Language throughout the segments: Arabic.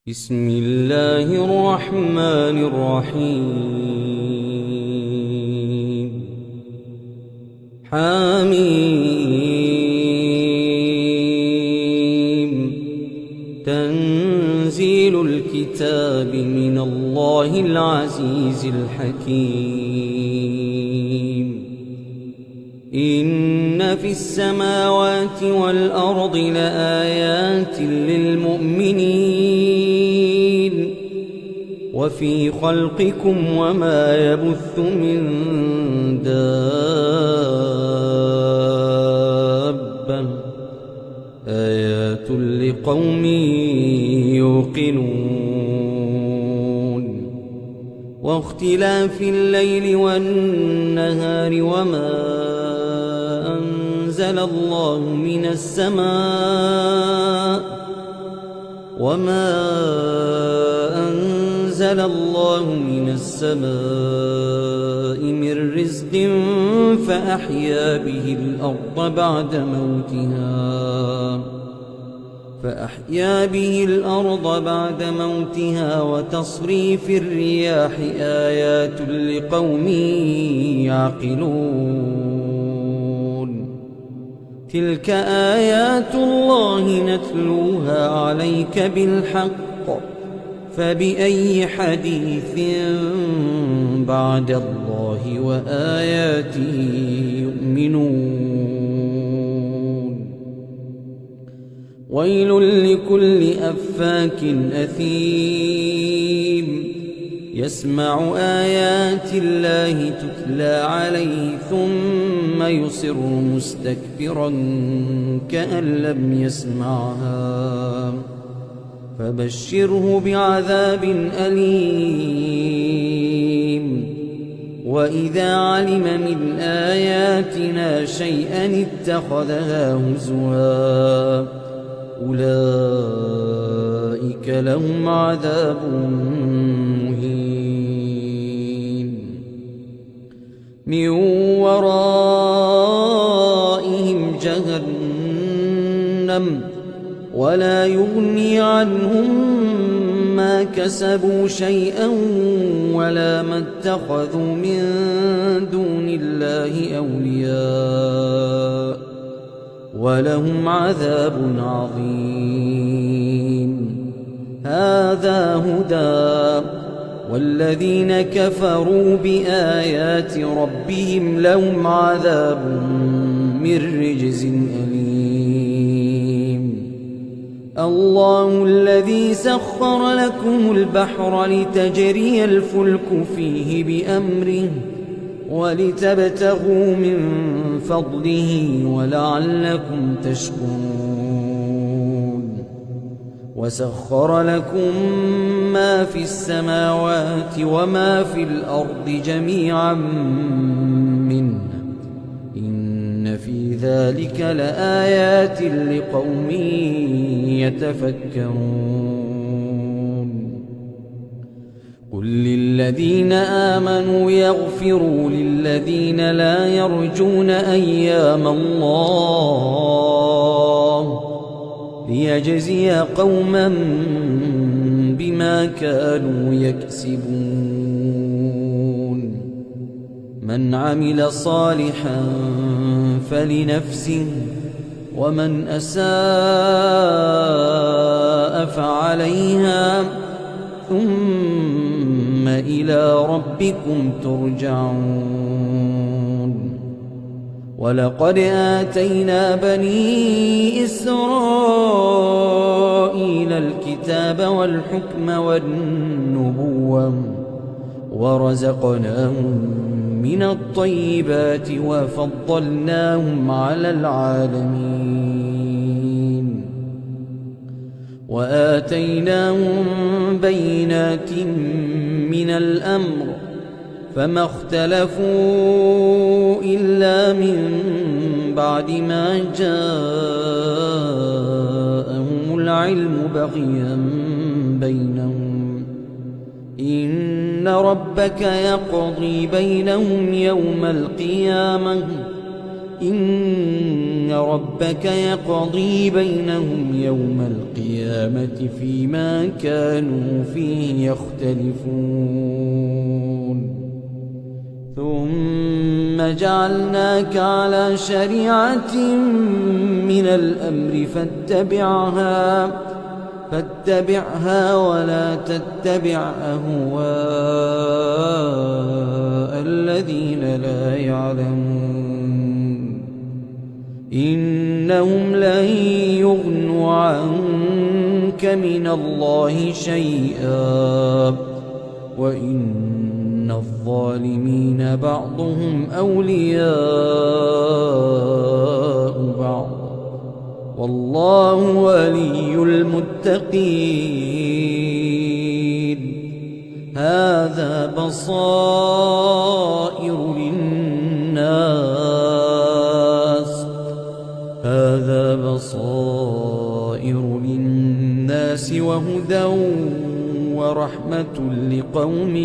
بسم الله الرحمن الرحيم. حميم. تنزيل الكتاب من الله العزيز الحكيم. إن في السماوات والأرض لآيات للمؤمنين وفي خلقكم وما يبث من دابة آيات لقوم يوقنون. واختلاف الليل والنهار وما أنزل الله من السماء من رزق فأحيا به الأرض بعد موتها وتصريف الرياح آيات لقوم يعقلون. تلك آيات الله نتلوها عليك بالحق فبأي حديث بعد الله وآياته يؤمنون. ويل لكل أفاك أثيم يسمع آيات الله تتلى عليه ثم يصر مستكبرا كأن لم يسمعها فبشره بعذاب أليم. وإذا علم من آياتنا شيئا اتخذها هزوا أولئك لهم عذاب مهين من ورائهم جهنم ولا يغني عنهم ما كسبوا شيئا ولا ما اتخذوا من دون الله أولياء ولهم عذاب عظيم. هذا هدى والذين كفروا بآيات ربهم لهم عذاب من رجز أليم. الله الذي سخر لكم البحر لتجري الفلك فيه بأمره ولتبتغوا من فضله ولعلكم تشكرون. وسخر لكم ما في السماوات وما في الأرض جميعا منه إن في ذلك لآيات لقوم يتفكرون. قل للذين آمنوا يغفروا للذين لا يرجون أيام الله ليجزي قوما بما كانوا يكسبون. من عمل صالحا فلنفسه ومن أساء فعليها ثم إلى ربكم ترجعون. ولقد آتينا بني إسرائيل الكتاب والحكم والنبوة ورزقناهم من الطيبات وفضلناهم على العالمين وآتيناهم بينات من الأمر فما اختلفوا إلا من بعد ما جاءهم العلم بغيا بينهم. إن ربك يقضي بينهم يوم القيامة إن ربك يقضي بينهم يوم القيامة القيامة فيما كانوا فيه يختلفون ثم جعلناك على شريعة من الأمر فاتبعها ولا تتبع أهواء الذين لا يعلمون إنهم لن يغنوا عنك من الله شيئا وإن الظالمين بعضهم أولياء بعض والله ولي المتقين هذا بصائر للناس وهدى ورحمة لقوم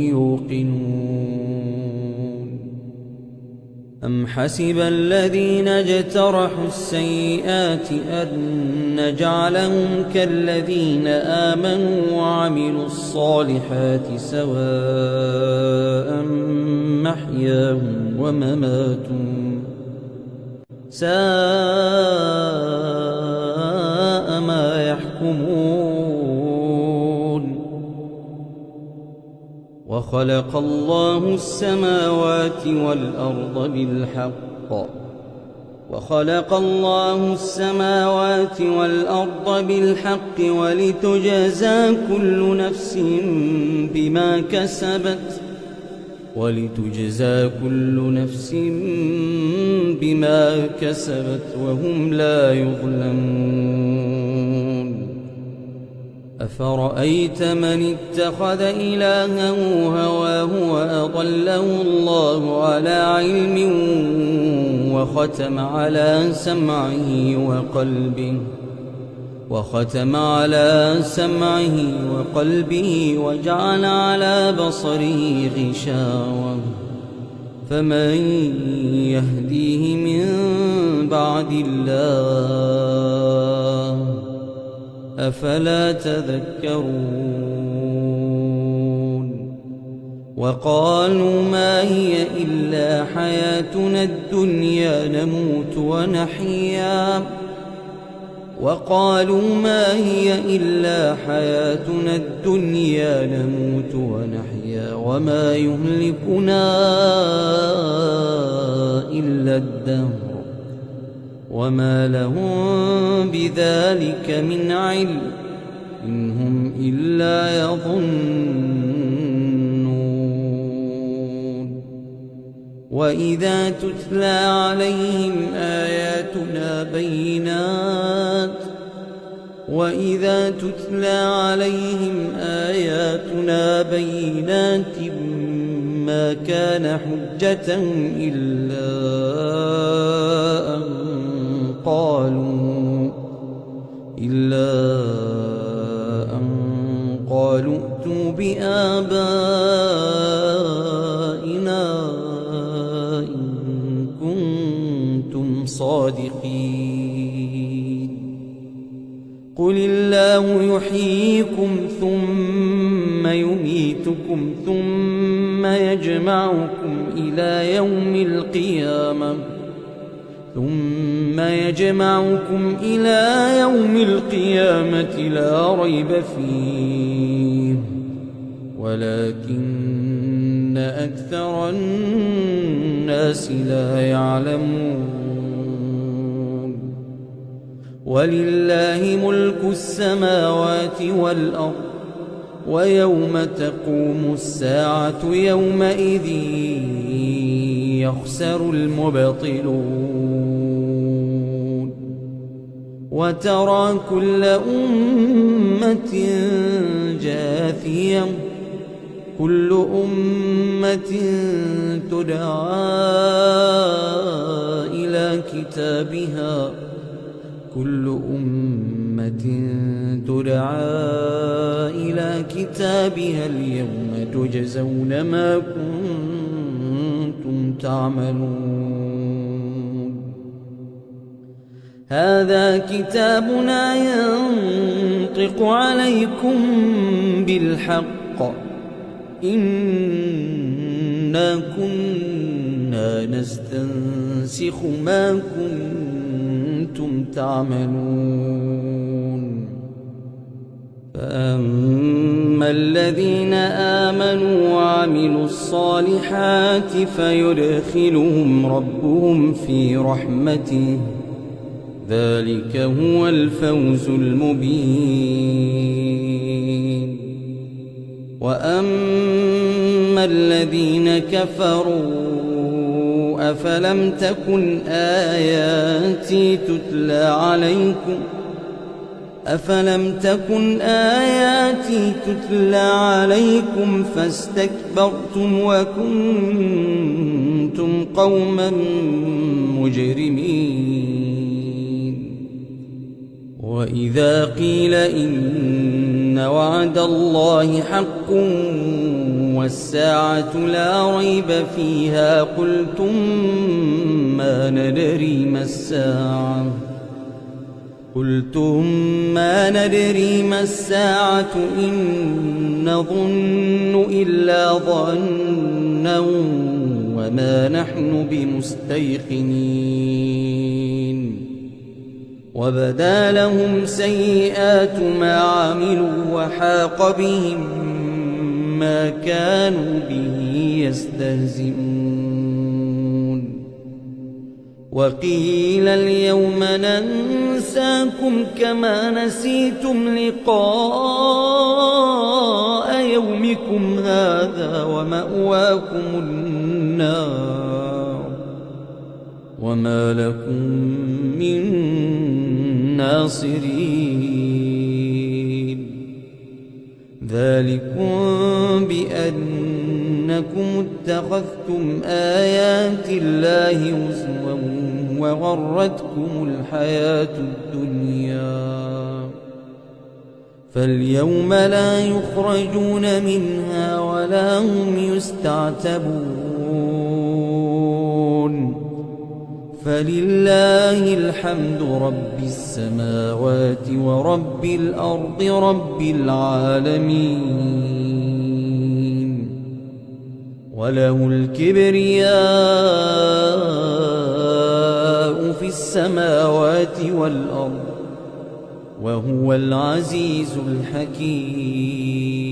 يوقنون أم حسب الذين اجترحوا السيئات أن نجعلهم كالذين آمنوا وعملوا الصالحات سواء محياهم ومماتهم ساء ما يحكمون وخلق الله السماوات والأرض بالحق ولتجزى كل نفس بما كسبت وهم لا يظلمون أفرأيت من اتخذ إلهه هواه وأضله الله على علم وختم على سمعه وقلبه وجعل على بصره غشاوة فمن يهديه من بعد الله أفلا تذكرون وقالوا ما هي إلا حياتنا الدنيا نموت ونحيا وما يهلكنا إلا الدهر وما لهم بذلك من علم إن هم إلا يظنون وإذا تتلى عليهم آياتنا بينات ما كان حجتهم إلا أن قالوا ائتوا بآبائنا إن كنتم صادقين قل الله يحييكم ثم يميتكم ثم يجمعكم إلى يوم القيامة لا ريب فيه ولكن أكثر الناس لا يعلمون ولله ملك السماوات والأرض ويوم تقوم الساعة يومئذ يخسر المبطلون وترى كل أمة جاثية كل أمة تدعى إلى كتابها اليوم تجزون ما كنتم تعملون هذا كتابنا ينطق عليكم بالحق إنا كنا نستنسخ ما كنتم تعملون فأما الذين آمنوا وعملوا الصالحات فيدخلهم ربهم في رحمته ذلك هو الفوز المبين وأما الذين كفروا أفلم تكن آياتي تتلى عليكم فاستكبرتم وكنتم قوما مجرمين وإذا قيل إن وعد الله حق والساعة لا ريب فيها قلتم ما ندري ما الساعة إن نظن إلا ظنا وما نحن بمستيقنين وبدا لهم سيئات ما عملوا وحاق بهم ما كانوا به يستهزئون وقيل اليوم ننساكم كما نسيتم لقاء يومكم هذا ومأواكم النار وما لكم من ناصرين ذلكم بأنكم اتخذتم آيات الله هزوا وغرتكم الحياة الدنيا فاليوم لا يخرجون منها ولا هم يستعتبون فلله الحمد رب السماوات ورب الأرض رب العالمين وله الكبرياء في السماوات والأرض وهو العزيز الحكيم